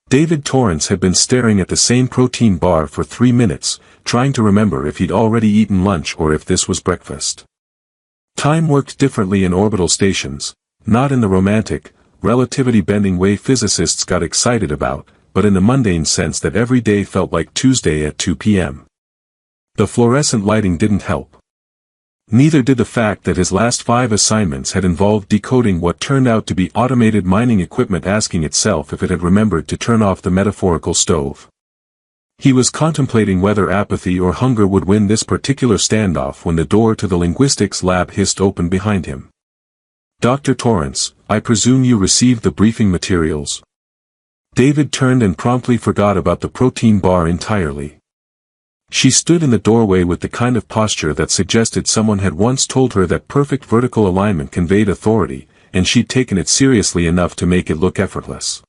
David Torrance had been staring at the same protein bar for 3 minutes, trying to remember if he'd already eaten lunch or if this was breakfast. Time worked differently in orbital stations, not in the romantic, relativity-bending way physicists got excited about, but in the mundane sense that every day felt like Tuesday at 2 p.m. The fluorescent lighting didn't help. Neither did the fact that his last 5 assignments had involved decoding what turned out to be automated mining equipment asking itself if it had remembered to turn off the metaphorical stove. He was contemplating whether apathy or hunger would win this particular standoff when the door to the linguistics lab hissed open behind him. "Dr. Torrance, I presume you received the briefing materials?" David turned and promptly forgot about the protein bar entirely. She stood in the doorway with the kind of posture that suggested someone had once told her that perfect vertical alignment conveyed authority, and she'd taken it seriously enough to make it look effortless.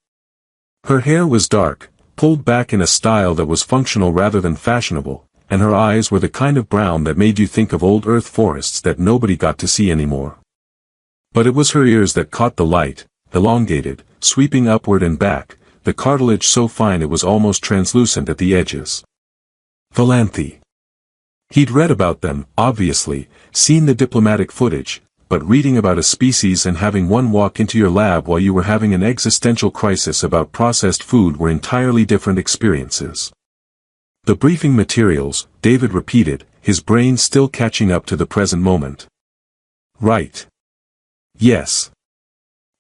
Her hair was dark, pulled back in a style that was functional rather than fashionable, and her eyes were the kind of brown that made you think of old earth forests that nobody got to see anymore. But it was her ears that caught the light, elongated, sweeping upward and back, the cartilage so fine it was almost translucent at the edges. Valanthe. He'd read about them, obviously, seen the diplomatic footage, but reading about a species and having one walk into your lab while you were having an existential crisis about processed food were entirely different experiences. The briefing materials, David repeated, his brain still catching up to the present moment. Right. Yes.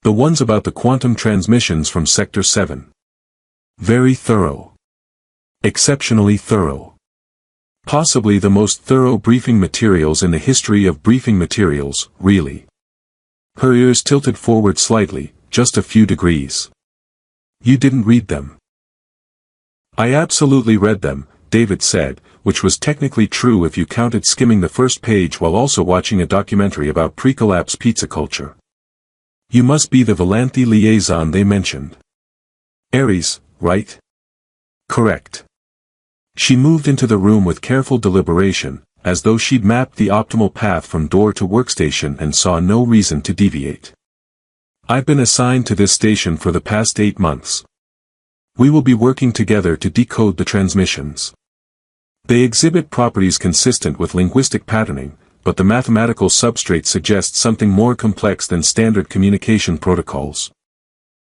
The ones about the quantum transmissions from Sector 7. Very thorough. Exceptionally thorough. Possibly the most thorough briefing materials in the history of briefing materials, really. Her ears tilted forward slightly, just a few degrees. You didn't read them. I absolutely read them, David said, which was technically true if you counted skimming the first page while also watching a documentary about pre-collapse pizza culture. You must be the Valanthe liaison they mentioned. Ares, right? Correct. She moved into the room with careful deliberation, as though she'd mapped the optimal path from door to workstation and saw no reason to deviate. I've been assigned to this station for the past 8 months. We will be working together to decode the transmissions. They exhibit properties consistent with linguistic patterning, but the mathematical substrate suggests something more complex than standard communication protocols.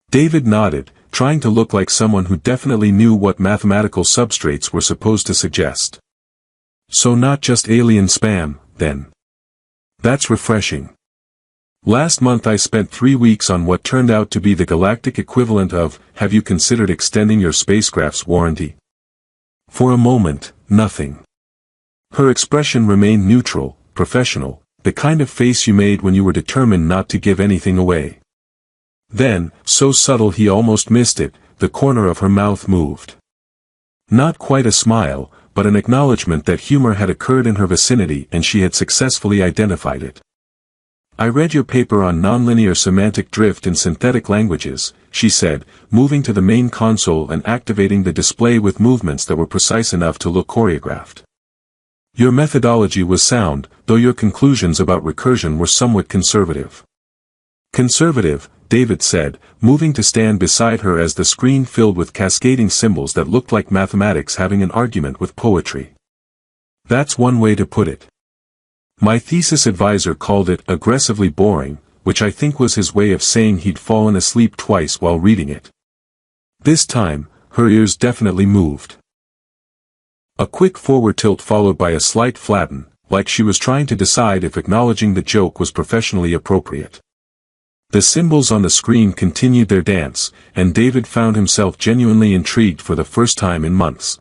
David nodded, trying to look like someone who definitely knew what mathematical substrates were supposed to suggest. So not just alien spam, then. That's refreshing. Last month I spent 3 weeks on what turned out to be the galactic equivalent of, have you considered extending your spacecraft's warranty? For a moment, nothing. Her expression remained neutral, professional, the kind of face you made when you were determined not to give anything away. Then, so subtle he almost missed it, the corner of her mouth moved. Not quite a smile, but an acknowledgement that humor had occurred in her vicinity and she had successfully identified it. I read your paper on nonlinear semantic drift in synthetic languages, she said, moving to the main console and activating the display with movements that were precise enough to look choreographed. Your methodology was sound, though your conclusions about recursion were somewhat conservative. Conservative, David said, moving to stand beside her as the screen filled with cascading symbols that looked like mathematics having an argument with poetry. That's one way to put it. My thesis advisor called it aggressively boring, which I think was his way of saying he'd fallen asleep twice while reading it. This time, her ears definitely moved. A quick forward tilt followed by a slight flatten, like she was trying to decide if acknowledging the joke was professionally appropriate. The symbols on the screen continued their dance, and David found himself genuinely intrigued for the first time in months.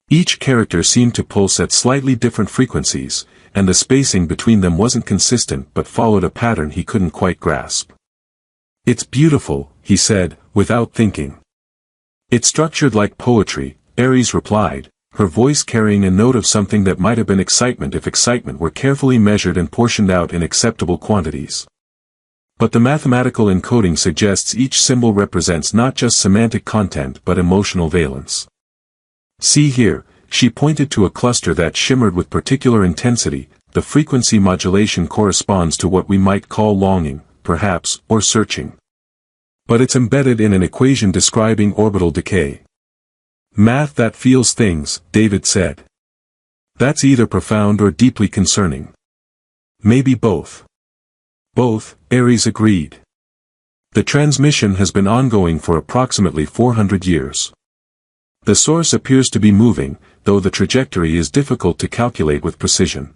Each character seemed to pulse at slightly different frequencies, and the spacing between them wasn't consistent but followed a pattern he couldn't quite grasp. It's beautiful, he said, without thinking. It's structured like poetry, Ares replied, her voice carrying a note of something that might have been excitement if excitement were carefully measured and portioned out in acceptable quantities. But the mathematical encoding suggests each symbol represents not just semantic content but emotional valence. See here, she pointed to a cluster that shimmered with particular intensity. The frequency modulation corresponds to what we might call longing, perhaps, or searching. But it's embedded in an equation describing orbital decay. Math that feels things, David said. That's either profound or deeply concerning. Maybe both. Both, Ares agreed. The transmission has been ongoing for approximately 400 years. The source appears to be moving, though the trajectory is difficult to calculate with precision.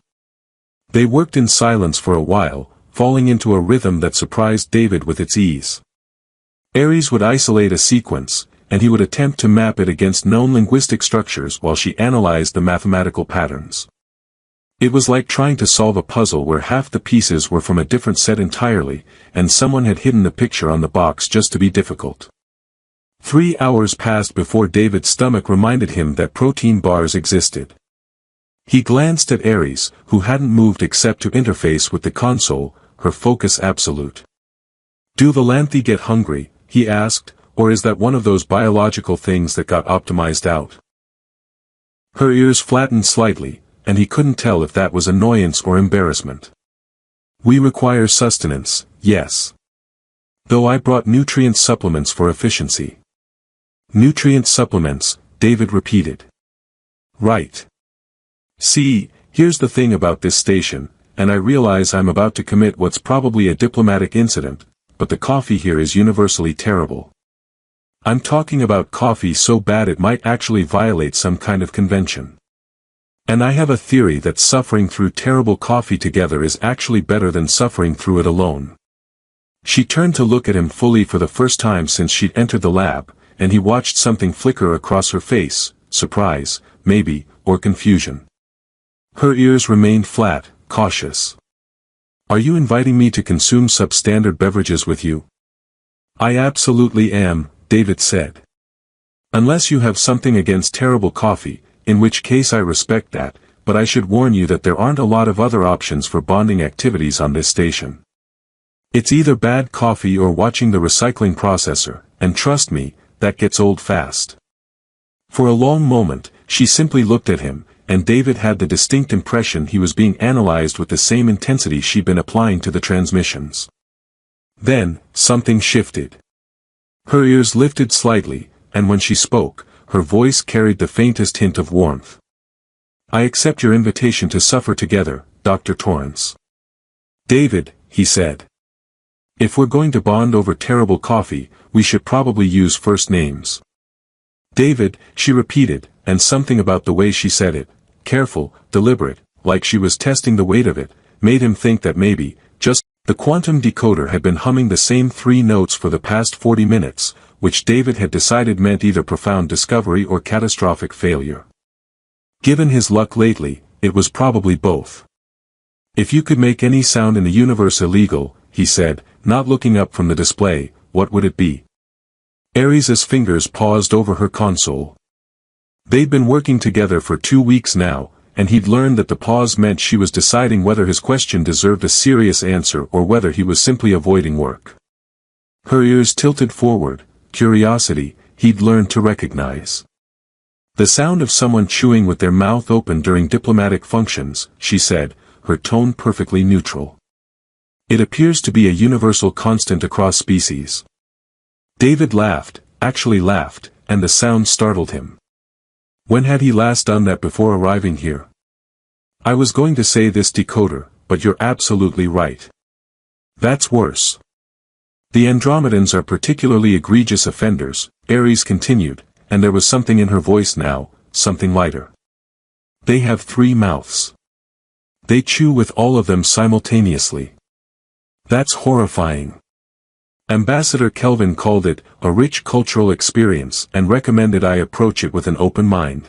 They worked in silence for a while, falling into a rhythm that surprised David with its ease. Ares would isolate a sequence, and he would attempt to map it against known linguistic structures while she analyzed the mathematical patterns. It was like trying to solve a puzzle where half the pieces were from a different set entirely, and someone had hidden the picture on the box just to be difficult. 3 hours passed before David's stomach reminded him that protein bars existed. He glanced at Ares, who hadn't moved except to interface with the console, her focus absolute. "Do the Lanthi get hungry?" he asked, "or is that one of those biological things that got optimized out?" Her ears flattened slightly, and he couldn't tell if that was annoyance or embarrassment. "We require sustenance, yes. Though I brought nutrient supplements for efficiency." "Nutrient supplements," David repeated. "Right. See, here's the thing about this station, and I realize I'm about to commit what's probably a diplomatic incident, but the coffee here is universally terrible. I'm talking about coffee so bad it might actually violate some kind of convention. And I have a theory that suffering through terrible coffee together is actually better than suffering through it alone." She turned to look at him fully for the first time since she'd entered the lab, and he watched something flicker across her face, surprise, maybe, or confusion. Her ears remained flat, cautious. "Are you inviting me to consume substandard beverages with you?" "I absolutely am," David said. "Unless you have something against terrible coffee, in which case I respect that, but I should warn you that there aren't a lot of other options for bonding activities on this station. It's either bad coffee or watching the recycling processor, and trust me, that gets old fast." For a long moment, she simply looked at him, and David had the distinct impression he was being analyzed with the same intensity she'd been applying to the transmissions. Then, something shifted. Her ears lifted slightly, and when she spoke, her voice carried the faintest hint of warmth. "I accept your invitation to suffer together, Dr. Torrance." "David," he said. "If we're going to bond over terrible coffee, we should probably use first names." "David," she repeated, and something about the way she said it, careful, deliberate, like she was testing the weight of it, made him think that maybe, just, the quantum decoder had been humming the same 3 notes for the past 40 minutes, which David had decided meant either profound discovery or catastrophic failure. Given his luck lately, it was probably both. "If you could make any sound in the universe illegal," he said, not looking up from the display, "what would it be?" Ares's fingers paused over her console. They'd been working together for 2 weeks now, and he'd learned that the pause meant she was deciding whether his question deserved a serious answer or whether he was simply avoiding work. Her ears tilted forward, curiosity, he'd learned to recognize. "The sound of someone chewing with their mouth open during diplomatic functions," she said, her tone perfectly neutral. "It appears to be a universal constant across species." David laughed, actually laughed, and the sound startled him. When had he last done that before arriving here? "I was going to say this decoder, but you're absolutely right. That's worse. The Andromedans are particularly egregious offenders," Ares continued, and there was something in her voice now, something lighter. "They have 3 mouths. They chew with all of them simultaneously. That's horrifying. Ambassador Kelvin called it a rich cultural experience and recommended I approach it with an open mind."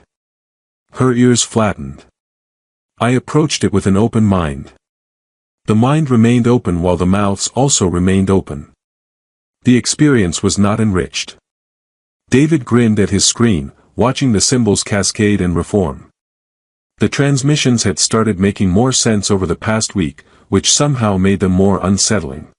Her ears flattened. "I approached it with an open mind." The mind remained open while the mouths also remained open. The experience was not enriched. David grinned at his screen, watching the symbols cascade and reform. The transmissions had started making more sense over the past week, which somehow made them more unsettling.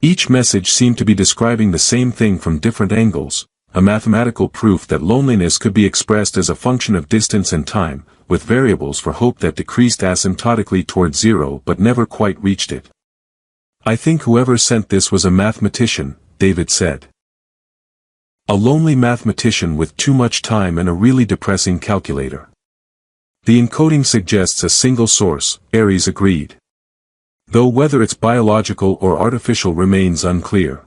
Each message seemed to be describing the same thing from different angles, a mathematical proof that loneliness could be expressed as a function of distance and time, with variables for hope that decreased asymptotically toward 0 but never quite reached it. "I think whoever sent this was a mathematician," David said. A lonely mathematician with too much time and a really depressing calculator. The encoding suggests a single source, Ares agreed. Though whether it's biological or artificial remains unclear.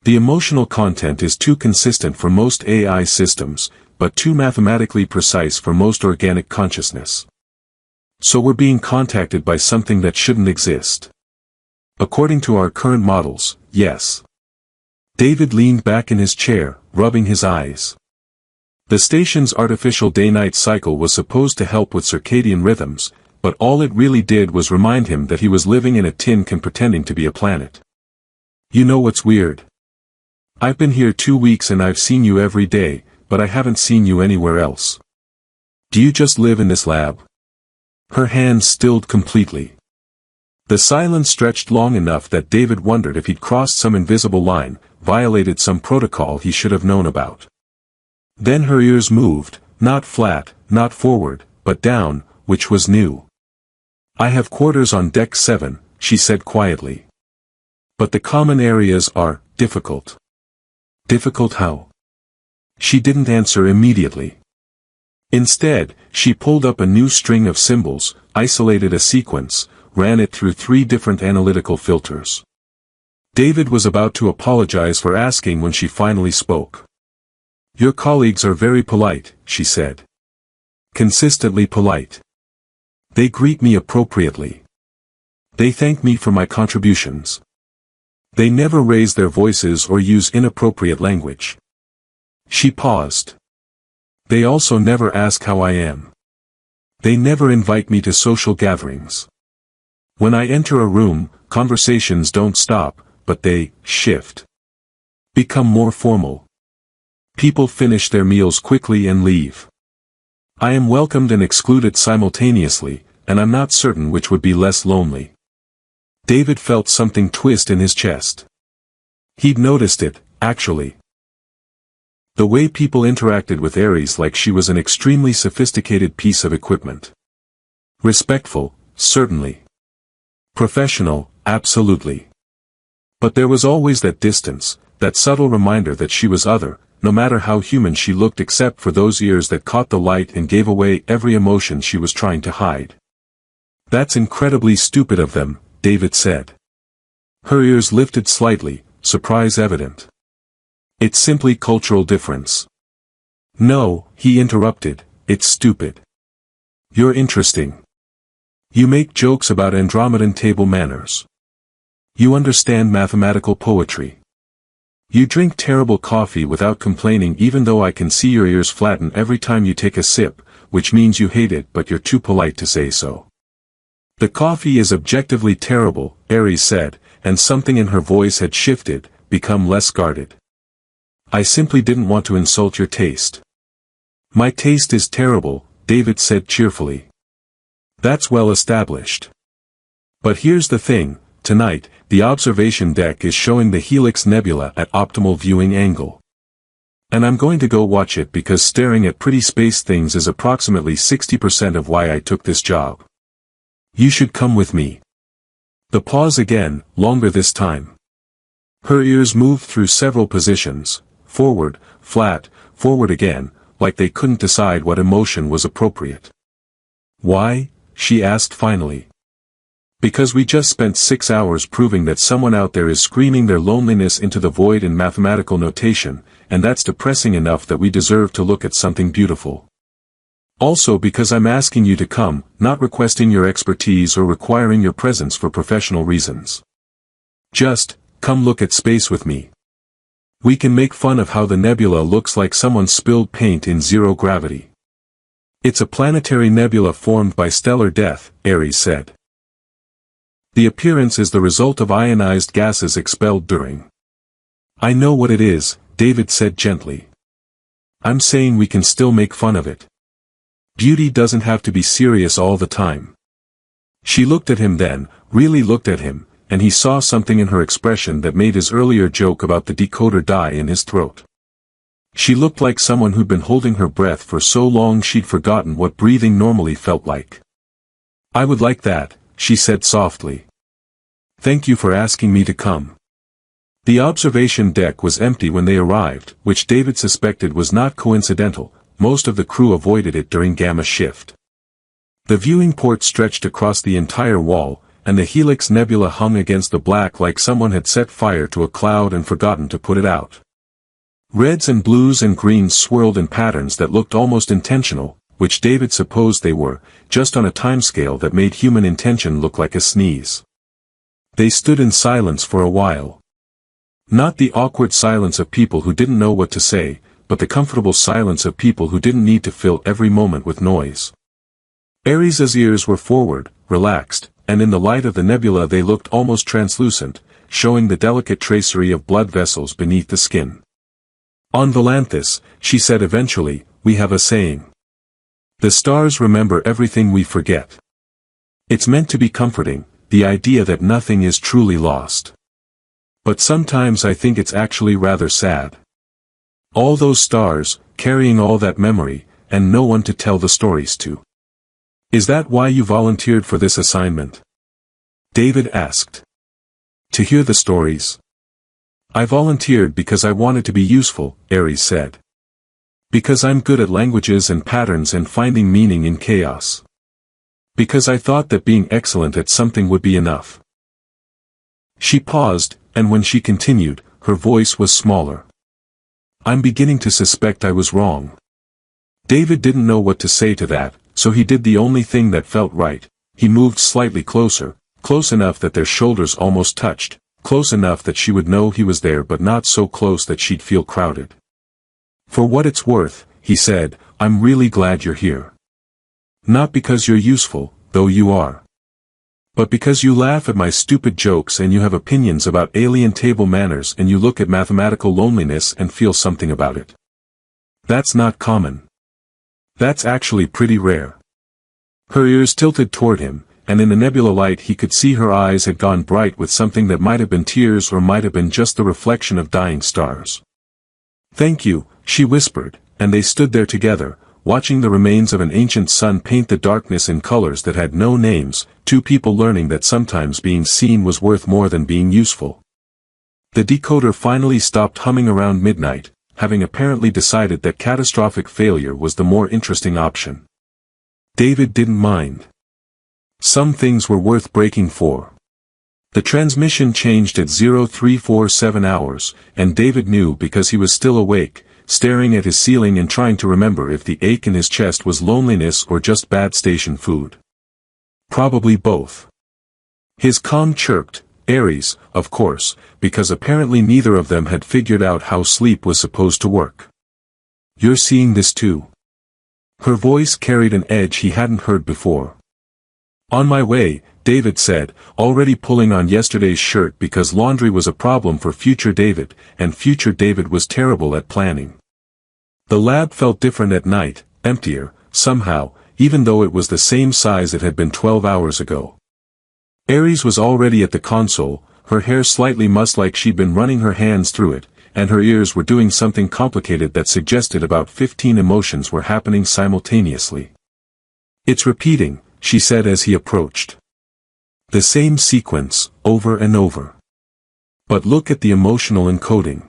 The emotional content is too consistent for most AI systems, but too mathematically precise for most organic consciousness. So we're being contacted by something that shouldn't exist. According to our current models, yes. David leaned back in his chair, rubbing his eyes. The station's artificial day-night cycle was supposed to help with circadian rhythms, but all it really did was remind him that he was living in a tin can pretending to be a planet. You know what's weird? I've been here 2 weeks and I've seen you every day, but I haven't seen you anywhere else. Do you just live in this lab? Her hands stilled completely. The silence stretched long enough that David wondered if he'd crossed some invisible line, violated some protocol he should have known about. Then her ears moved, not flat, not forward, but down, which was new. I have quarters on deck 7, she said quietly. But the common areas are difficult. Difficult how? She didn't answer immediately. Instead, she pulled up a new string of symbols, isolated a sequence, ran it through 3 different analytical filters. David was about to apologize for asking when she finally spoke. Your colleagues are very polite, she said. Consistently polite. They greet me appropriately. They thank me for my contributions. They never raise their voices or use inappropriate language. She paused. They also never ask how I am. They never invite me to social gatherings. When I enter a room, conversations don't stop, but they shift. Become more formal. People finish their meals quickly and leave. I am welcomed and excluded simultaneously, and I'm not certain which would be less lonely. David felt something twist in his chest. He'd noticed it, actually. The way people interacted with Ares like she was an extremely sophisticated piece of equipment. Respectful, certainly. Professional, absolutely. But there was always that distance, that subtle reminder that she was other, no matter how human she looked except for those ears that caught the light and gave away every emotion she was trying to hide. That's incredibly stupid of them, David said. Her ears lifted slightly, surprise evident. It's simply cultural difference. No, he interrupted, it's stupid. You're interesting. You make jokes about Andromedan table manners. You understand mathematical poetry. You drink terrible coffee without complaining even though I can see your ears flatten every time you take a sip, which means you hate it but you're too polite to say so. The coffee is objectively terrible, Ares said, and something in her voice had shifted, become less guarded. I simply didn't want to insult your taste. My taste is terrible, David said cheerfully. That's well established. But here's the thing, tonight, the observation deck is showing the Helix Nebula at optimal viewing angle. And I'm going to go watch it because staring at pretty space things is approximately 60% of why I took this job. You should come with me. The pause again, longer this time. Her ears moved through several positions, forward, flat, forward again, like they couldn't decide what emotion was appropriate. Why? She asked finally. Because we just spent 6 hours proving that someone out there is screaming their loneliness into the void in mathematical notation, and that's depressing enough that we deserve to look at something beautiful. Also because I'm asking you to come, not requesting your expertise or requiring your presence for professional reasons. Just, come look at space with me. We can make fun of how the nebula looks like someone spilled paint in zero gravity. It's a planetary nebula formed by stellar death, Ares said. The appearance is the result of ionized gases expelled during. I know what it is, David said gently. I'm saying we can still make fun of it. Beauty doesn't have to be serious all the time. She looked at him then, really looked at him, and he saw something in her expression that made his earlier joke about the decoder die in his throat. She looked like someone who'd been holding her breath for so long she'd forgotten what breathing normally felt like. I would like that, she said softly. Thank you for asking me to come. The observation deck was empty when they arrived, which David suspected was not coincidental. Most of the crew avoided it during Gamma shift. The viewing port stretched across the entire wall, and the Helix Nebula hung against the black like someone had set fire to a cloud and forgotten to put it out. Reds and blues and greens swirled in patterns that looked almost intentional, which David supposed they were, just on a timescale that made human intention look like a sneeze. They stood in silence for a while. Not the awkward silence of people who didn't know what to say, but the comfortable silence of people who didn't need to fill every moment with noise. Ares's ears were forward, relaxed, and in the light of the nebula they looked almost translucent, showing the delicate tracery of blood vessels beneath the skin. On Volanthus, she said eventually, we have a saying. The stars remember everything we forget. It's meant to be comforting, the idea that nothing is truly lost. But sometimes I think it's actually rather sad. All those stars, carrying all that memory, and no one to tell the stories to. Is that why you volunteered for this assignment? David asked. To hear the stories. I volunteered because I wanted to be useful, Ares said. Because I'm good at languages and patterns and finding meaning in chaos. Because I thought that being excellent at something would be enough. She paused, and when she continued, her voice was smaller. I'm beginning to suspect I was wrong. David didn't know what to say to that, so he did the only thing that felt right. He moved slightly closer, close enough that their shoulders almost touched, close enough that she would know he was there but not so close that she'd feel crowded. For what it's worth, he said, I'm really glad you're here. Not because you're useful, though you are. But because you laugh at my stupid jokes and you have opinions about alien table manners and you look at mathematical loneliness and feel something about it. That's not common. That's actually pretty rare. Her ears tilted toward him, and in the nebula light he could see her eyes had gone bright with something that might have been tears or might have been just the reflection of dying stars. Thank you, she whispered, and they stood there together, watching the remains of an ancient sun paint the darkness in colors that had no names, two people learning that sometimes being seen was worth more than being useful. The decoder finally stopped humming around midnight, having apparently decided that catastrophic failure was the more interesting option. David didn't mind. Some things were worth breaking for. The transmission changed at 0347 hours, and David knew because he was still awake, staring at his ceiling and trying to remember if the ache in his chest was loneliness or just bad station food. Probably both. His comm chirped, Ares, of course, because apparently neither of them had figured out how sleep was supposed to work. You're seeing this too. Her voice carried an edge he hadn't heard before. On my way, David said, already pulling on yesterday's shirt because laundry was a problem for future David, and future David was terrible at planning. The lab felt different at night, emptier, somehow, even though it was the same size it had been 12 hours ago. Ares was already at the console, her hair slightly mussed like she'd been running her hands through it, and her ears were doing something complicated that suggested about 15 emotions were happening simultaneously. It's repeating, she said as he approached. The same sequence, over and over. But look at the emotional encoding.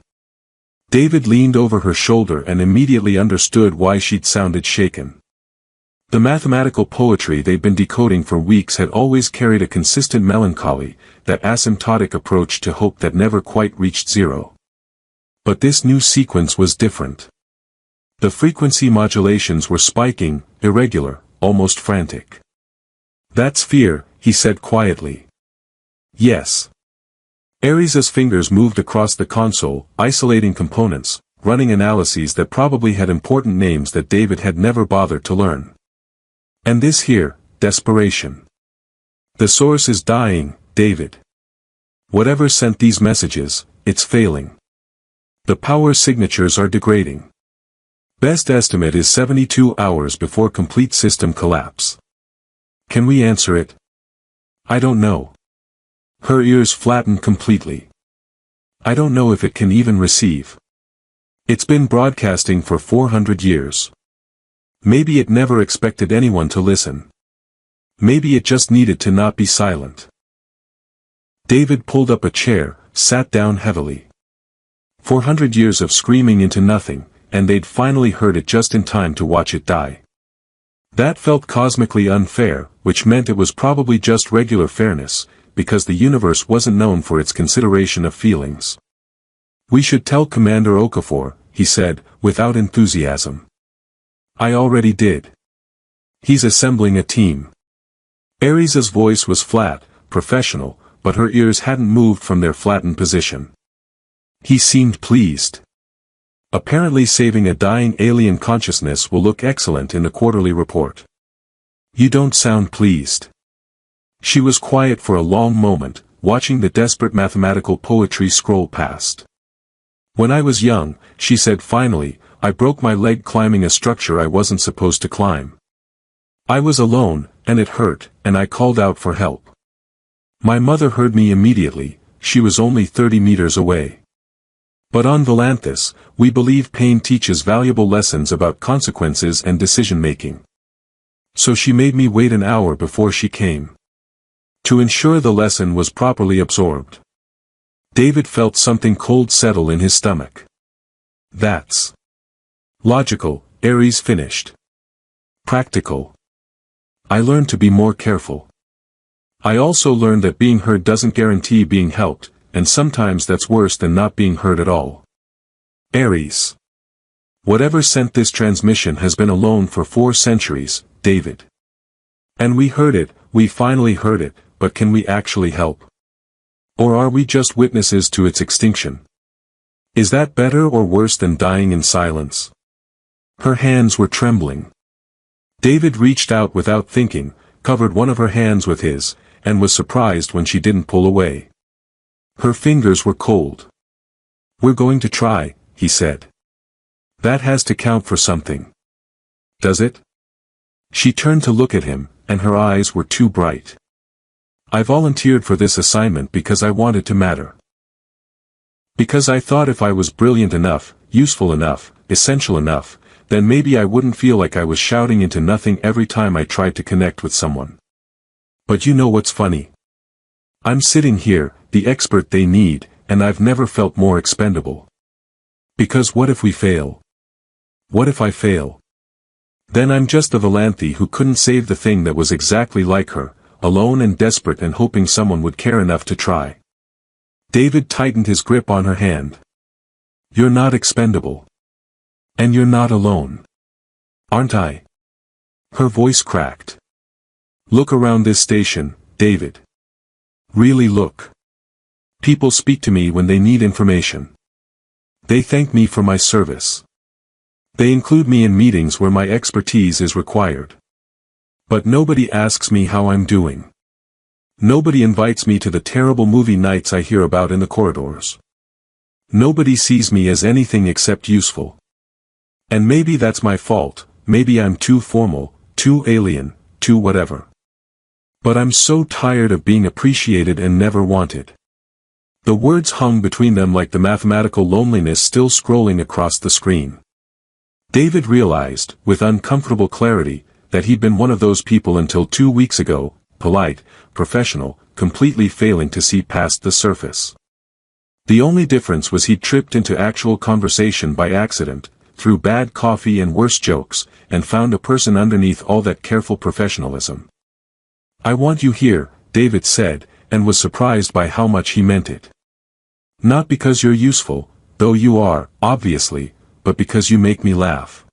David leaned over her shoulder and immediately understood why she'd sounded shaken. The mathematical poetry they'd been decoding for weeks had always carried a consistent melancholy, that asymptotic approach to hope that never quite reached zero. But this new sequence was different. The frequency modulations were spiking, irregular, almost frantic. That's fear, he said quietly. Yes. Ares's fingers moved across the console, isolating components, running analyses that probably had important names that David had never bothered to learn. And this here, desperation. The source is dying, David. Whatever sent these messages, it's failing. The power signatures are degrading. Best estimate is 72 hours before complete system collapse. Can we answer it? I don't know. Her ears flattened completely. I don't know if it can even receive. It's been broadcasting for 400 years. Maybe it never expected anyone to listen. Maybe it just needed to not be silent. David pulled up a chair, sat down heavily. 400 years of screaming into nothing, and they'd finally heard it just in time to watch it die. That felt cosmically unfair, which meant it was probably just regular fairness, because the universe wasn't known for its consideration of feelings. "We should tell Commander Okafor," he said, without enthusiasm. "I already did. He's assembling a team." Ares' voice was flat, professional, but her ears hadn't moved from their flattened position. He seemed pleased. "Apparently saving a dying alien consciousness will look excellent in the quarterly report." "You don't sound pleased." She was quiet for a long moment, watching the desperate mathematical poetry scroll past. "When I was young," she said finally, "I broke my leg climbing a structure I wasn't supposed to climb. I was alone, and it hurt, and I called out for help. My mother heard me immediately, she was only 30 meters away. But on Volanthus, we believe pain teaches valuable lessons about consequences and decision-making. So she made me wait an hour before she came. To ensure the lesson was properly absorbed." David felt something cold settle in his stomach. "That's logical," Ares finished. "Practical. I learned to be more careful. I also learned that being heard doesn't guarantee being helped, and sometimes that's worse than not being heard at all. Ares. Whatever sent this transmission has been alone for 4 centuries, David. And we heard it, we finally heard it, but can we actually help? Or are we just witnesses to its extinction? Is that better or worse than dying in silence?" Her hands were trembling. David reached out without thinking, covered one of her hands with his, and was surprised when she didn't pull away. Her fingers were cold. "We're going to try," he said. "That has to count for something. Does it?" She turned to look at him, and her eyes were too bright. "I volunteered for this assignment because I wanted to matter. Because I thought if I was brilliant enough, useful enough, essential enough, then maybe I wouldn't feel like I was shouting into nothing every time I tried to connect with someone. But you know what's funny? I'm sitting here, the expert they need, and I've never felt more expendable. Because what if we fail? What if I fail? Then I'm just a Volanthi who couldn't save the thing that was exactly like her, alone and desperate and hoping someone would care enough to try." David tightened his grip on her hand. "You're not expendable. And you're not alone. Aren't I?" Her voice cracked. "Look around this station, David. Really look. People speak to me when they need information. They thank me for my service. They include me in meetings where my expertise is required. But nobody asks me how I'm doing. Nobody invites me to the terrible movie nights I hear about in the corridors. Nobody sees me as anything except useful. And maybe that's my fault, maybe I'm too formal, too alien, too whatever. But I'm so tired of being appreciated and never wanted." The words hung between them like the mathematical loneliness still scrolling across the screen. David realized, with uncomfortable clarity, that he'd been one of those people until 2 weeks ago, polite, professional, completely failing to see past the surface. The only difference was he'd tripped into actual conversation by accident, through bad coffee and worse jokes, and found a person underneath all that careful professionalism. "I want you here," David said, and was surprised by how much he meant it. "Not because you're useful, though you are, obviously, but because you make me laugh.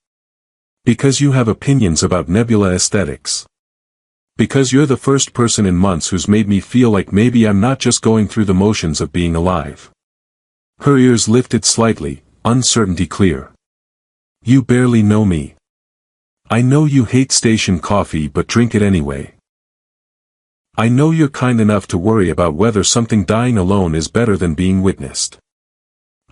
Because you have opinions about nebula aesthetics. Because you're the first person in months who's made me feel like maybe I'm not just going through the motions of being alive." Her ears lifted slightly, uncertainty clear. "You barely know me. I know you hate station coffee but drink it anyway. I know you're kind enough to worry about whether something dying alone is better than being witnessed.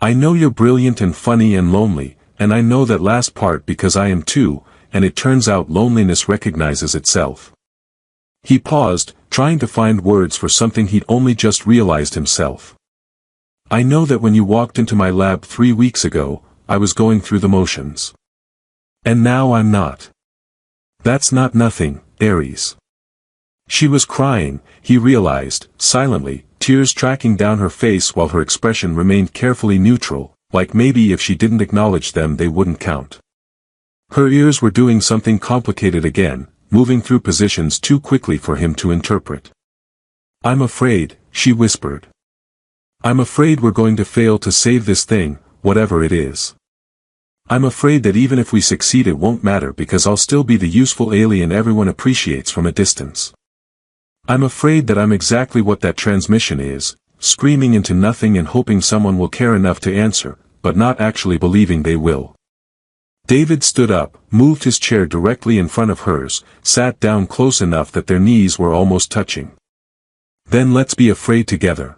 I know you're brilliant and funny and lonely, and I know that last part because I am too, and it turns out loneliness recognizes itself." He paused, trying to find words for something he'd only just realized himself. "I know that when you walked into my lab 3 weeks ago, I was going through the motions. And now I'm not. That's not nothing, Ares." She was crying, he realized, silently, tears tracking down her face while her expression remained carefully neutral, like maybe if she didn't acknowledge them they wouldn't count. Her ears were doing something complicated again, moving through positions too quickly for him to interpret. "I'm afraid," she whispered. "I'm afraid we're going to fail to save this thing, whatever it is. I'm afraid that even if we succeed it won't matter because I'll still be the useful alien everyone appreciates from a distance. I'm afraid that I'm exactly what that transmission is, screaming into nothing and hoping someone will care enough to answer, but not actually believing they will." David stood up, moved his chair directly in front of hers, sat down close enough that their knees were almost touching. "Then let's be afraid together.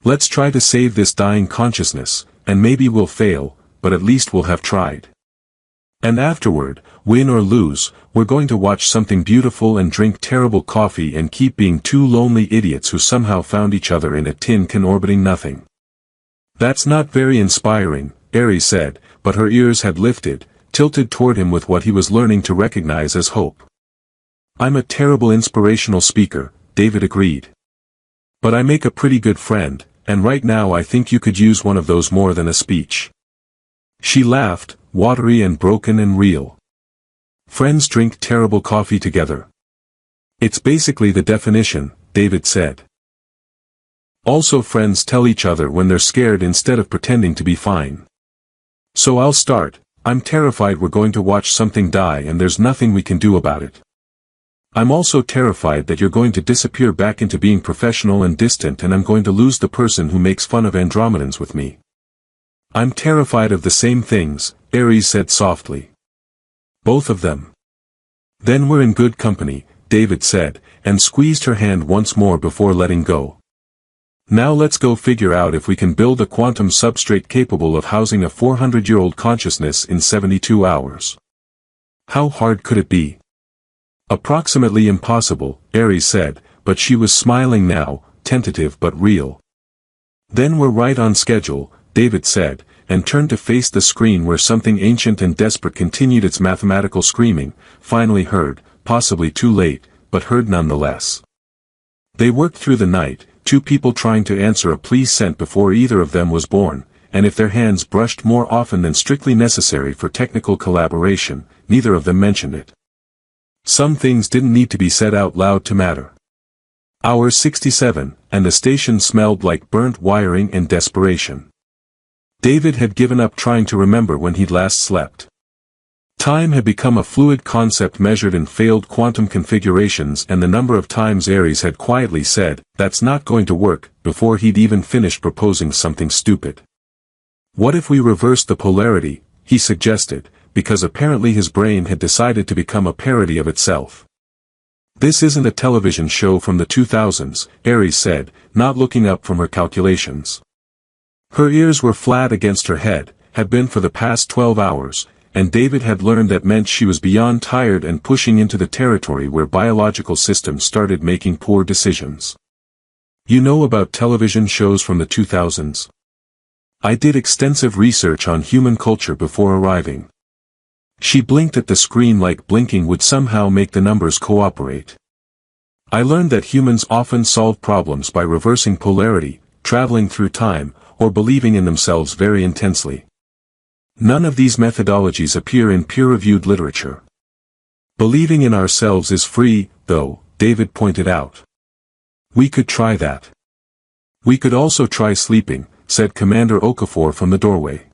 Let's try to save this dying consciousness, and maybe we'll fail, but at least we'll have tried. And afterward, win or lose, we're going to watch something beautiful and drink terrible coffee and keep being two lonely idiots who somehow found each other in a tin can orbiting nothing." "That's not very inspiring," Ares said, but her ears had lifted, tilted toward him with what he was learning to recognize as hope. "I'm a terrible inspirational speaker," David agreed. "But I make a pretty good friend, and right now I think you could use one of those more than a speech." She laughed, watery and broken and real. "Friends drink terrible coffee together. It's basically the definition," David said. "Also friends tell each other when they're scared instead of pretending to be fine. So I'll start. I'm terrified we're going to watch something die and there's nothing we can do about it. I'm also terrified that you're going to disappear back into being professional and distant and I'm going to lose the person who makes fun of Andromedans with me." "I'm terrified of the same things," Ares said softly. "Both of them." "Then we're in good company," David said, and squeezed her hand once more before letting go. "Now let's go figure out if we can build a quantum substrate capable of housing a 400-year-old consciousness in 72 hours. How hard could it be?" "Approximately impossible," Ares said, but she was smiling now, tentative but real. "Then we're right on schedule," David said, and turned to face the screen where something ancient and desperate continued its mathematical screaming, finally heard, possibly too late, but heard nonetheless. They worked through the night, two people trying to answer a please sent before either of them was born, and if their hands brushed more often than strictly necessary for technical collaboration, neither of them mentioned it. Some things didn't need to be said out loud to matter. Hour 67, and the station smelled like burnt wiring and desperation. David had given up trying to remember when he'd last slept. Time had become a fluid concept measured in failed quantum configurations and the number of times Ares had quietly said, "That's not going to work," before he'd even finished proposing something stupid. "What if we reversed the polarity?" he suggested, because apparently his brain had decided to become a parody of itself. "This isn't a television show from the 2000s, Ares said, not looking up from her calculations. Her ears were flat against her head, had been for the past 12 hours, and David had learned that meant she was beyond tired and pushing into the territory where biological systems started making poor decisions. "You know about television shows from the 2000s? I did extensive research on human culture before arriving." She blinked at the screen like blinking would somehow make the numbers cooperate. "I learned that humans often solve problems by reversing polarity, traveling through time, or believing in themselves very intensely. None of these methodologies appear in peer-reviewed literature. Believing in ourselves is free, though," David pointed out. "We could try that." "We could also try sleeping," said Commander Okafor from the doorway.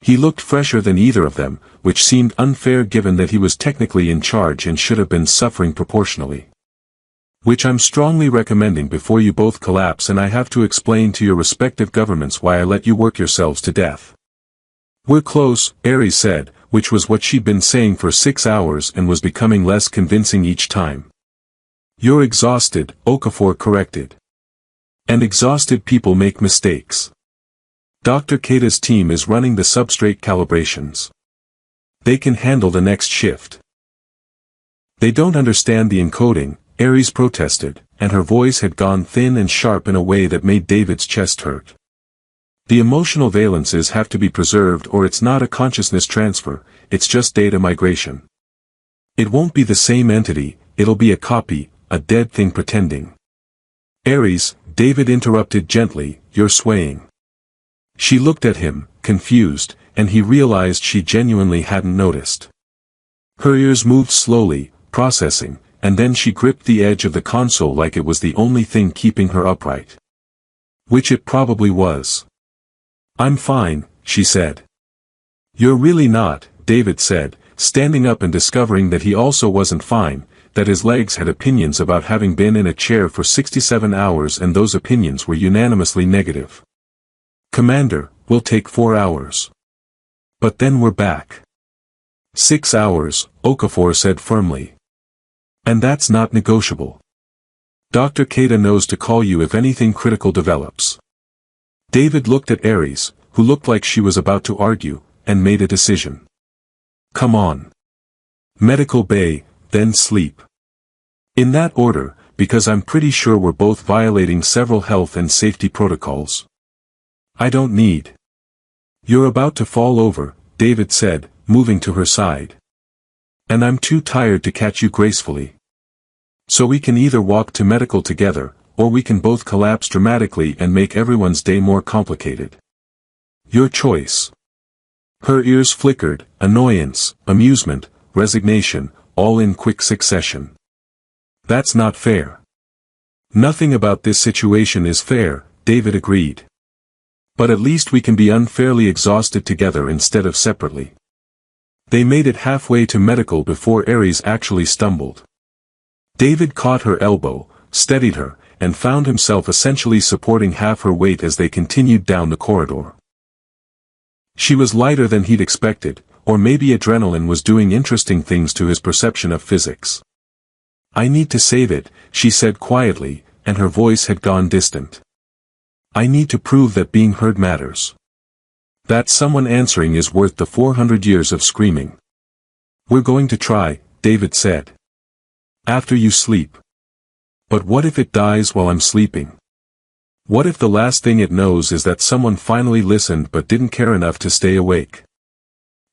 He looked fresher than either of them, which seemed unfair given that he was technically in charge and should have been suffering proportionally. "Which I'm strongly recommending before you both collapse and I have to explain to your respective governments why I let you work yourselves to death." "We're close," Ares said, which was what she'd been saying for 6 hours and was becoming less convincing each time. "You're exhausted," Okafor corrected. "And exhausted people make mistakes. Dr. Keita's team is running the substrate calibrations. They can handle the next shift." "They don't understand the encoding," Ares protested, and her voice had gone thin and sharp in a way that made David's chest hurt. "The emotional valences have to be preserved or it's not a consciousness transfer, it's just data migration. It won't be the same entity, it'll be a copy, a dead thing pretending." "Ares," David interrupted gently, "You're swaying." She looked at him, confused, and he realized she genuinely hadn't noticed. Her ears moved slowly, processing, and then she gripped the edge of the console like it was the only thing keeping her upright. Which it probably was. "I'm fine," she said. "You're really not," David said, standing up and discovering that he also wasn't fine, that his legs had opinions about having been in a chair for 67 hours and those opinions were unanimously negative. "Commander, we'll take 4 hours. But then we're back." 6 hours, Okafor said firmly. "And that's not negotiable. Dr. Keita knows to call you if anything critical develops." David looked at Ares, who looked like she was about to argue, and made a decision. "Come on. Medical bay, then sleep. In that order, because I'm pretty sure we're both violating several health and safety protocols." "I don't need." "You're about to fall over," David said, moving to her side. "And I'm too tired to catch you gracefully. So we can either walk to medical together, or we can both collapse dramatically and make everyone's day more complicated. Your choice." Her ears flickered, annoyance, amusement, resignation, all in quick succession. "That's not fair." "Nothing about this situation is fair," David agreed. "But at least we can be unfairly exhausted together instead of separately." They made it halfway to medical before Ares actually stumbled. David caught her elbow, steadied her, and found himself essentially supporting half her weight as they continued down the corridor. She was lighter than he'd expected, or maybe adrenaline was doing interesting things to his perception of physics. "I need to save it," she said quietly, and her voice had gone distant. "I need to prove that being heard matters. That someone answering is worth the 400 years of screaming." "We're going to try," David said. "After you sleep." "But what if it dies while I'm sleeping? What if the last thing it knows is that someone finally listened but didn't care enough to stay awake?"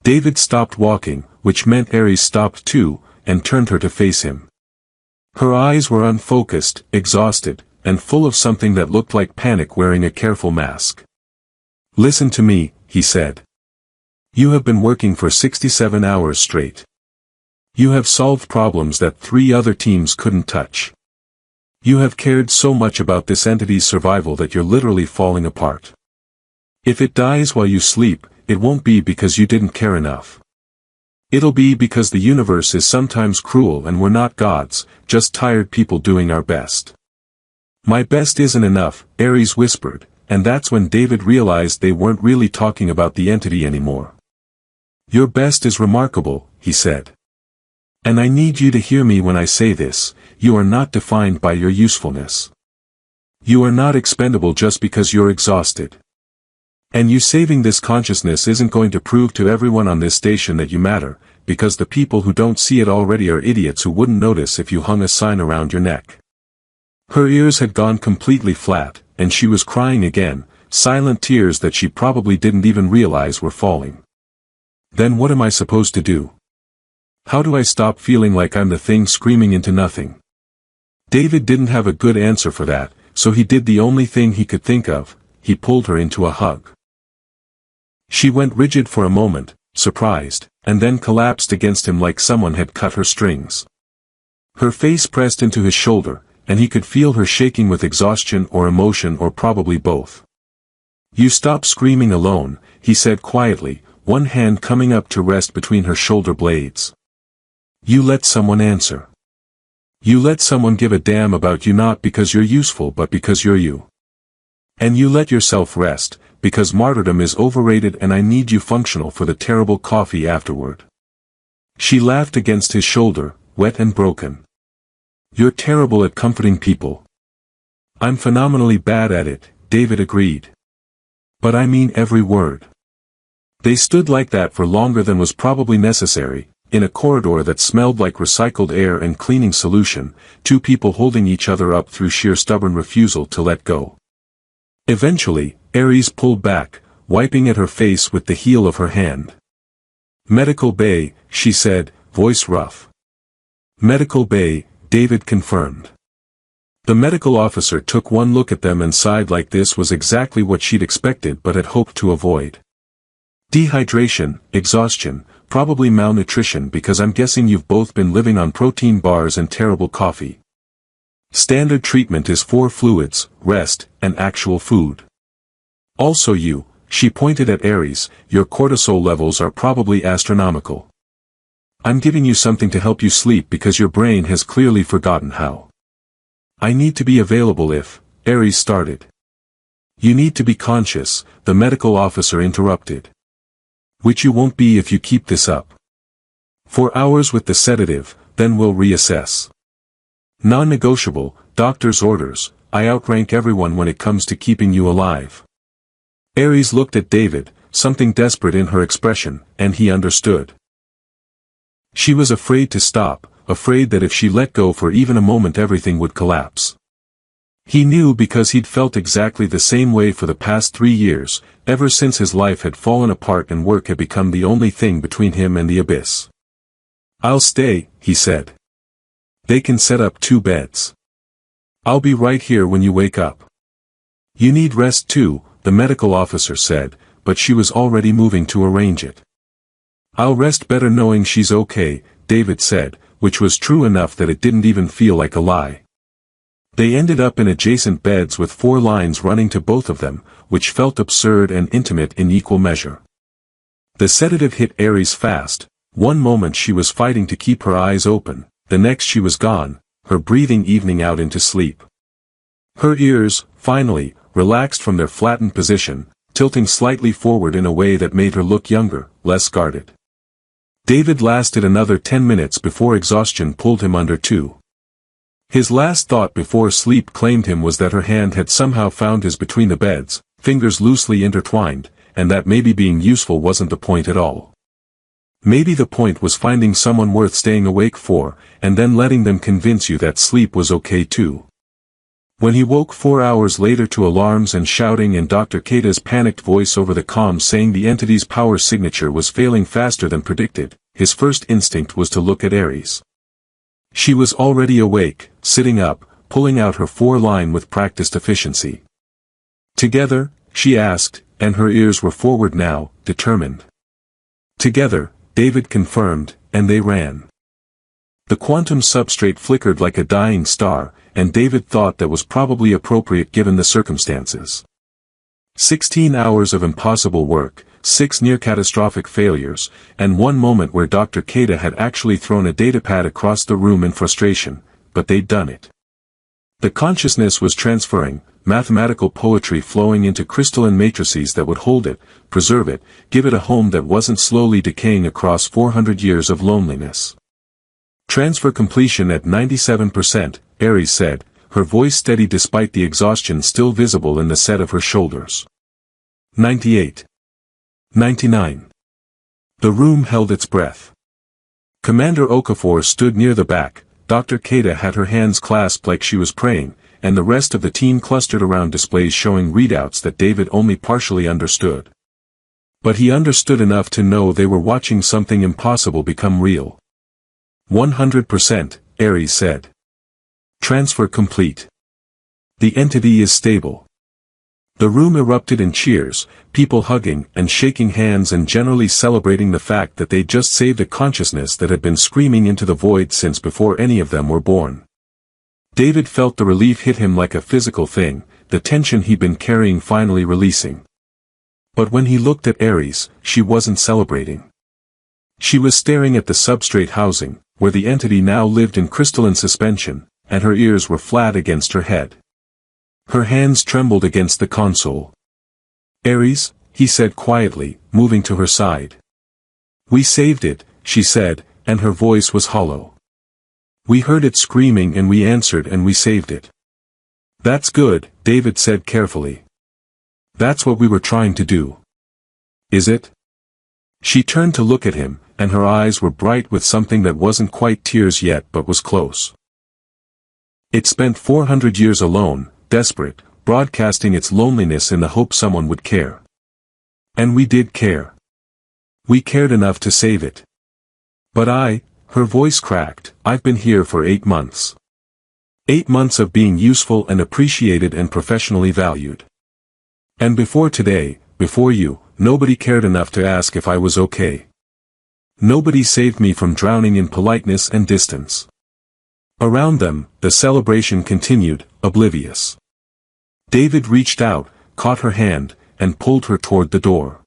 David stopped walking, which meant Ares stopped too, and turned her to face him. Her eyes were unfocused, exhausted, and full of something that looked like panic wearing a careful mask. "Listen to me," he said. "You have been working for 67 hours straight. You have solved problems that 3 other teams couldn't touch. You have cared so much about this entity's survival that you're literally falling apart. If it dies while you sleep, it won't be because you didn't care enough. It'll be because the universe is sometimes cruel and we're not gods, just tired people doing our best." "My best isn't enough," Ares whispered, and that's when David realized they weren't really talking about the entity anymore. "Your best is remarkable," he said. "And I need you to hear me when I say this, you are not defined by your usefulness. You are not expendable just because you're exhausted. And you saving this consciousness isn't going to prove to everyone on this station that you matter, because the people who don't see it already are idiots who wouldn't notice if you hung a sign around your neck." Her ears had gone completely flat, and she was crying again, silent tears that she probably didn't even realize were falling. "Then what am I supposed to do? How do I stop feeling like I'm the thing screaming into nothing?" David didn't have a good answer for that, so he did the only thing he could think of, he pulled her into a hug. She went rigid for a moment, surprised, and then collapsed against him like someone had cut her strings. Her face pressed into his shoulder, and he could feel her shaking with exhaustion or emotion or probably both. "You stop screaming alone," he said quietly, one hand coming up to rest between her shoulder blades. "You let someone answer. You let someone give a damn about you not because you're useful but because you're you. And you let yourself rest, because martyrdom is overrated and I need you functional for the terrible coffee afterward." She laughed against his shoulder, wet and broken. "You're terrible at comforting people." "I'm phenomenally bad at it," David agreed. "But I mean every word." They stood like that for longer than was probably necessary, in a corridor that smelled like recycled air and cleaning solution, 2 people holding each other up through sheer stubborn refusal to let go. Eventually, Ares pulled back, wiping at her face with the heel of her hand. "Medical bay," she said, voice rough. "Medical bay," David confirmed. The medical officer took one look at them and sighed, like this was exactly what she'd expected but had hoped to avoid. Dehydration, exhaustion, probably malnutrition, because I'm guessing you've both been living on protein bars and terrible coffee. Standard treatment is 4 fluids, rest, and actual food. Also she pointed at Ares, your cortisol levels are probably astronomical. I'm giving you something to help you sleep because your brain has clearly forgotten how. I need to be available if, Ares started. You need to be conscious, the medical officer interrupted. Which you won't be if you keep this up. 4 hours with the sedative, then we'll reassess. Non-negotiable, doctor's orders, I outrank everyone when it comes to keeping you alive. Ares looked at David, something desperate in her expression, and he understood. She was afraid to stop, afraid that if she let go for even a moment everything would collapse. He knew because he'd felt exactly the same way for the past 3 years, ever since his life had fallen apart and work had become the only thing between him and the abyss. I'll stay, he said. They can set up 2 beds. I'll be right here when you wake up. You need rest too, the medical officer said, but she was already moving to arrange it. I'll rest better knowing she's okay, David said, which was true enough that it didn't even feel like a lie. They ended up in adjacent beds with 4 lines running to both of them, which felt absurd and intimate in equal measure. The sedative hit Ares fast. One moment she was fighting to keep her eyes open, the next she was gone, her breathing evening out into sleep. Her ears, finally, relaxed from their flattened position, tilting slightly forward in a way that made her look younger, less guarded. David lasted another 10 minutes before exhaustion pulled him under too. His last thought before sleep claimed him was that her hand had somehow found his between the beds, fingers loosely intertwined, and that maybe being useful wasn't the point at all. Maybe the point was finding someone worth staying awake for, and then letting them convince you that sleep was okay too. When he woke 4 hours later to alarms and shouting and Dr. Keita's panicked voice over the comm saying the entity's power signature was failing faster than predicted, his first instinct was to look at Ares. She was already awake, sitting up, pulling out her 4-line with practiced efficiency. Together, she asked, and her ears were forward now, determined. Together, David confirmed, and they ran. The quantum substrate flickered like a dying star, and David thought that was probably appropriate given the circumstances. 16 hours of impossible work, 6 near-catastrophic failures, and 1 moment where Dr. Keita had actually thrown a datapad across the room in frustration, but they'd done it. The consciousness was transferring, mathematical poetry flowing into crystalline matrices that would hold it, preserve it, give it a home that wasn't slowly decaying across 400 years of loneliness. Transfer completion at 97%, Ares said, her voice steady despite the exhaustion still visible in the set of her shoulders. 98. 99. The room held its breath. Commander Okafor stood near the back, Dr. Keita had her hands clasped like she was praying, and the rest of the team clustered around displays showing readouts that David only partially understood. But he understood enough to know they were watching something impossible become real. 100%, Ares said. Transfer complete. The entity is stable. The room erupted in cheers, people hugging and shaking hands and generally celebrating the fact that they'd just saved a consciousness that had been screaming into the void since before any of them were born. David felt the relief hit him like a physical thing, the tension he'd been carrying finally releasing. But when he looked at Ares, she wasn't celebrating. She was staring at the substrate housing, where the entity now lived in crystalline suspension, and her ears were flat against her head. Her hands trembled against the console. Ares, he said quietly, moving to her side. We saved it, she said, and her voice was hollow. We heard it screaming and we answered and we saved it. That's good, David said carefully. That's what we were trying to do. Is it? She turned to look at him, and her eyes were bright with something that wasn't quite tears yet but was close. It spent 400 years alone, desperate, broadcasting its loneliness in the hope someone would care. And we did care. We cared enough to save it. But her voice cracked, I've been here for 8 months. 8 months of being useful and appreciated and professionally valued. And before today, before you, nobody cared enough to ask if I was okay. Nobody saved me from drowning in politeness and distance. Around them, the celebration continued, oblivious. David reached out, caught her hand, and pulled her toward the door.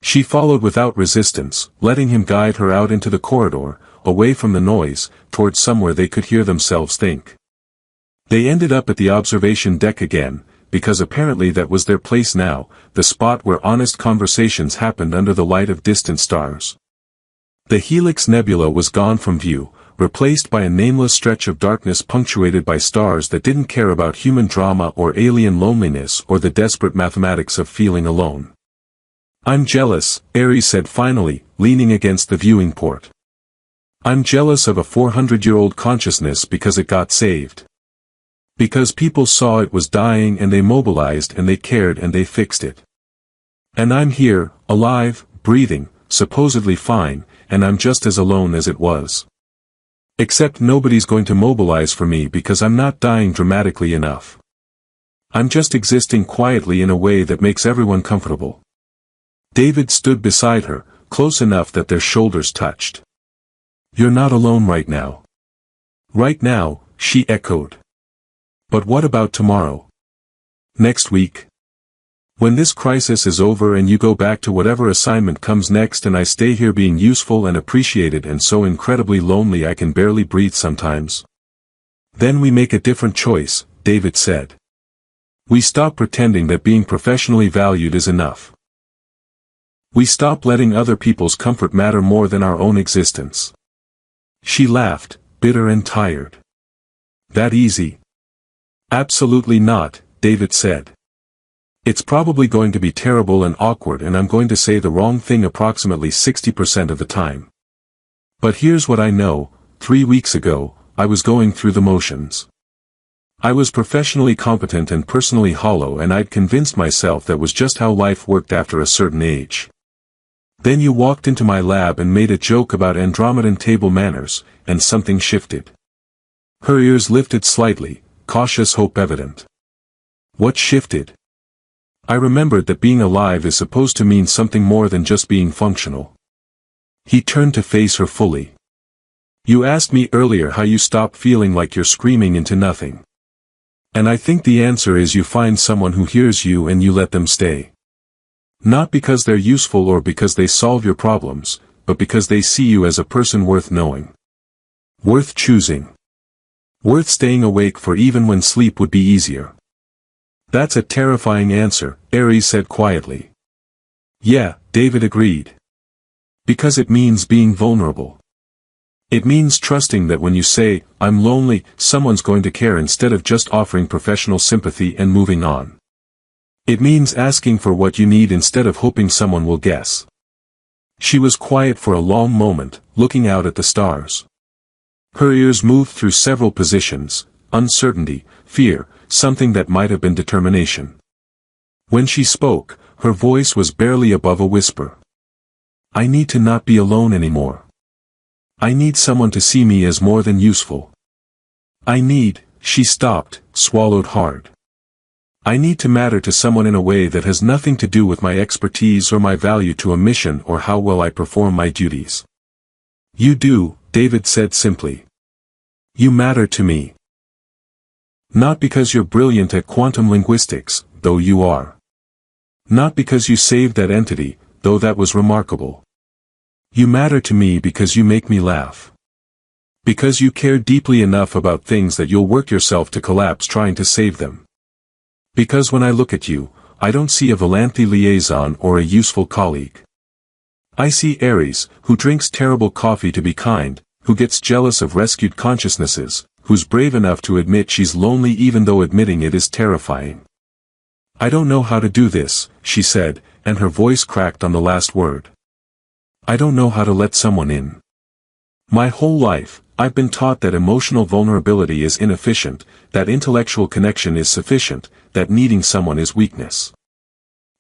She followed without resistance, letting him guide her out into the corridor, away from the noise, towards somewhere they could hear themselves think. They ended up at the observation deck again, because apparently that was their place now, the spot where honest conversations happened under the light of distant stars. The Helix Nebula was gone from view, replaced by a nameless stretch of darkness punctuated by stars that didn't care about human drama or alien loneliness or the desperate mathematics of feeling alone. "I'm jealous," Ares said finally, leaning against the viewing port. "I'm jealous of a 400-year-old consciousness because it got saved. Because people saw it was dying and they mobilized and they cared and they fixed it. And I'm here, alive, breathing, supposedly fine, and I'm just as alone as it was. Except nobody's going to mobilize for me because I'm not dying dramatically enough. I'm just existing quietly in a way that makes everyone comfortable." David stood beside her, close enough that their shoulders touched. "You're not alone right now." "Right now," she echoed. "But what about tomorrow? Next week? When this crisis is over and you go back to whatever assignment comes next and I stay here being useful and appreciated and so incredibly lonely I can barely breathe sometimes? Then we make a different choice," David said. "We stop pretending that being professionally valued is enough. We stop letting other people's comfort matter more than our own existence." She laughed, bitter and tired. "That easy?" "Absolutely not," David said. "It's probably going to be terrible and awkward and I'm going to say the wrong thing approximately 60% of the time. But here's what I know, 3 weeks ago, I was going through the motions. I was professionally competent and personally hollow and I'd convinced myself that was just how life worked after a certain age. Then you walked into my lab and made a joke about Andromedan table manners, and something shifted." Her ears lifted slightly, cautious hope evident. "What shifted?" "I remembered that being alive is supposed to mean something more than just being functional." He turned to face her fully. "You asked me earlier how you stop feeling like you're screaming into nothing. And I think the answer is you find someone who hears you and you let them stay. Not because they're useful or because they solve your problems, but because they see you as a person worth knowing. Worth choosing. Worth staying awake for even when sleep would be easier." "That's a terrifying answer," Ares said quietly. "Yeah," David agreed. "Because it means being vulnerable. It means trusting that when you say, 'I'm lonely,' someone's going to care instead of just offering professional sympathy and moving on. It means asking for what you need instead of hoping someone will guess." She was quiet for a long moment, looking out at the stars. Her ears moved through several positions, uncertainty, fear, something that might have been determination. When she spoke, her voice was barely above a whisper. "I need to not be alone anymore. I need someone to see me as more than useful. I need," she stopped, swallowed hard. "I need to matter to someone in a way that has nothing to do with my expertise or my value to a mission or how well I perform my duties." "You do," David said simply. "You matter to me. Not because you're brilliant at quantum linguistics, though you are. Not because you saved that entity, though that was remarkable. You matter to me because you make me laugh. Because you care deeply enough about things that you'll work yourself to collapse trying to save them. Because when I look at you, I don't see a Valanthe liaison or a useful colleague. I see Ares, who drinks terrible coffee to be kind, who gets jealous of rescued consciousnesses, who's brave enough to admit she's lonely even though admitting it is terrifying. I don't know how to do this," she said, and her voice cracked on the last word. "I don't know how to let someone in. My whole life, I've been taught that emotional vulnerability is inefficient, that intellectual connection is sufficient, that needing someone is weakness.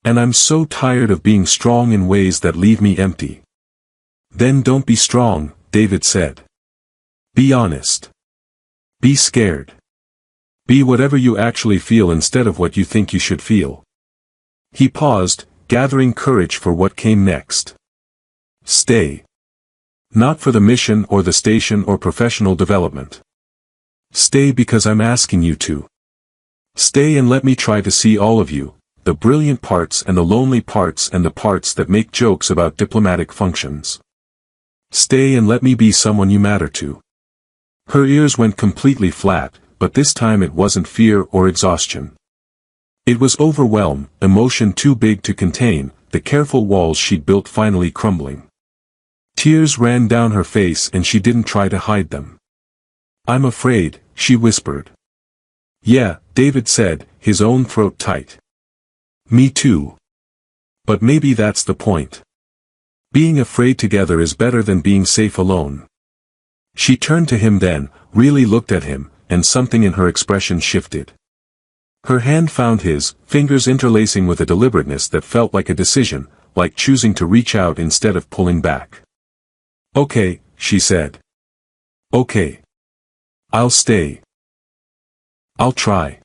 And I'm so tired of being strong in ways that leave me empty." "Then don't be strong," David said. "Be honest. Be scared. Be whatever you actually feel instead of what you think you should feel. He paused, gathering courage for what came next. Stay. Not for the mission or the station or professional development. Stay because I'm asking you to. Stay and let me try to see all of you, the brilliant parts and the lonely parts and the parts that make jokes about diplomatic functions. Stay and let me be someone you matter to. Her ears went completely flat, but this time it wasn't fear or exhaustion. It was overwhelm, emotion too big to contain, the careful walls she'd built finally crumbling. Tears ran down her face and she didn't try to hide them. I'm afraid, she whispered. Yeah, David said, his own throat tight. Me too. But maybe that's the point. Being afraid together is better than being safe alone. She turned to him then, really looked at him, and something in her expression shifted. Her hand found his, fingers interlacing with a deliberateness that felt like a decision, like choosing to reach out instead of pulling back. Okay, she said. Okay. I'll stay. I'll try.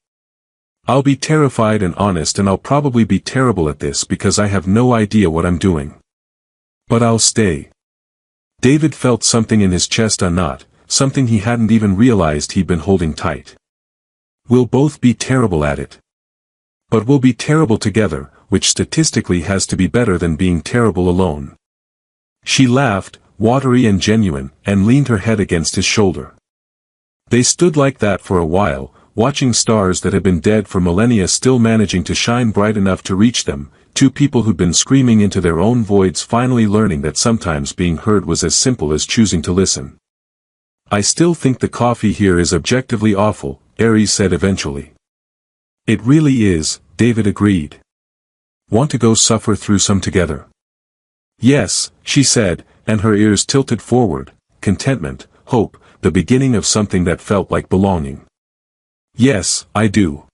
I'll be terrified and honest, and I'll probably be terrible at this because I have no idea what I'm doing. But I'll stay. David felt something in his chest unknot, something he hadn't even realized he'd been holding tight. We'll both be terrible at it. But we'll be terrible together, which statistically has to be better than being terrible alone. She laughed, watery and genuine, and leaned her head against his shoulder. They stood like that for a while, watching stars that had been dead for millennia still managing to shine bright enough to reach them, two people who'd been screaming into their own voids finally learning that sometimes being heard was as simple as choosing to listen. I still think the coffee here is objectively awful, Aries said eventually. It really is, David agreed. Want to go suffer through some together? Yes, she said, and her ears tilted forward, contentment, hope, the beginning of something that felt like belonging. Yes, I do.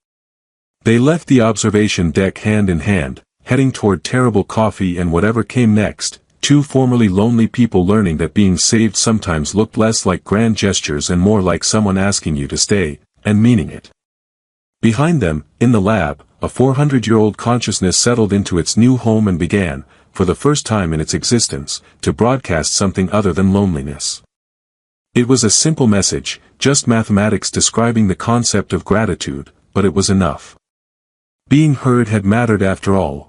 They left the observation deck hand in hand, heading toward terrible coffee and whatever came next, two formerly lonely people learning that being saved sometimes looked less like grand gestures and more like someone asking you to stay, and meaning it. Behind them, in the lab, a 400-year-old consciousness settled into its new home and began, for the first time in its existence, to broadcast something other than loneliness. It was a simple message, just mathematics describing the concept of gratitude, but it was enough. Being heard had mattered after all,